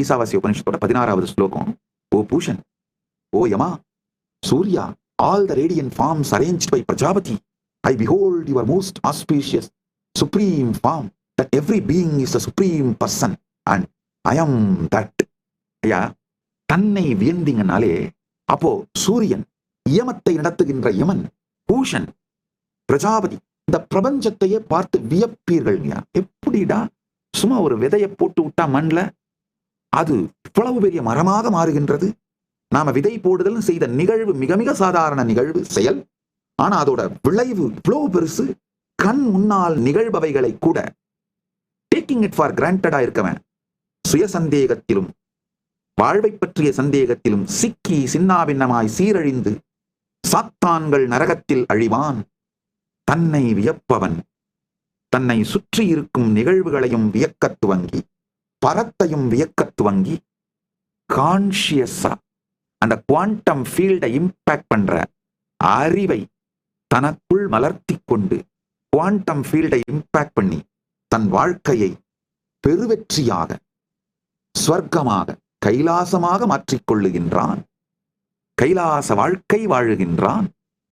ஈசாவாசிய உபனிஷத்தோட 16வது ஸ்லோகம். ஓ பூஷன், ஓ யமா, Surya, all the radiant forms arranged by Prajapati, I behold your most auspicious supreme form, that every being is a supreme person and I am that. ஐயா, தன்னை வியந்திங்கனாலே அப்போ சூரியன், யமத்தை நடத்துகின்ற யமன், பூஷன், பிரஜாபதி, இந்த பிரபஞ்சத்தையே பார்த்து வியப்பீர்கள். எப்படிடா, சும்மா ஒரு விதையை போட்டு விட்டா மண்ல அது இவ்வளவு பெரிய மரமாக மாறுகின்றது. நாம விதை போடுதல் செய்த நிகழ்வு மிக மிக சாதாரண நிகழ்வு செயல். ஆனா அதோட விளைவு இவ்வளவு பெருசு. கண் முன்னால் நிகழ்பவைகளை கூட டேக்கிங் இட் ஃபார் கிராண்டடா இருக்கவன் சுய சந்தேகத்திலும் வாழ்வை பற்றிய சந்தேகத்திலும் சிக்கி சின்னாபின்னமாய் சீரழிந்து சாத்தான்கள் நரகத்தில் அழிவான். தன்னை வியப்பவன் தன்னை சுற்றி இருக்கும் நிகழ்வுகளையும் வியக்கத் துவங்கி பரத்தையும் வியக்கத் துவங்கி கான்ஷியஸா அந்த குவாண்டம் ஃபீல்டை இம்பாக்ட் பண்ற அறிவை தனக்குள் மலர்த்தி கொண்டு குவாண்டம் ஃபீல்டை இம்பாக்ட் பண்ணி தன் வாழ்க்கையை பெருவெற்றியாக ஸ்வர்க்கமாக கைலாசமாக மாற்றிக்கொள்ளுகின்றான். கைலாச வாழ்க்கை வாழுகின்றான்.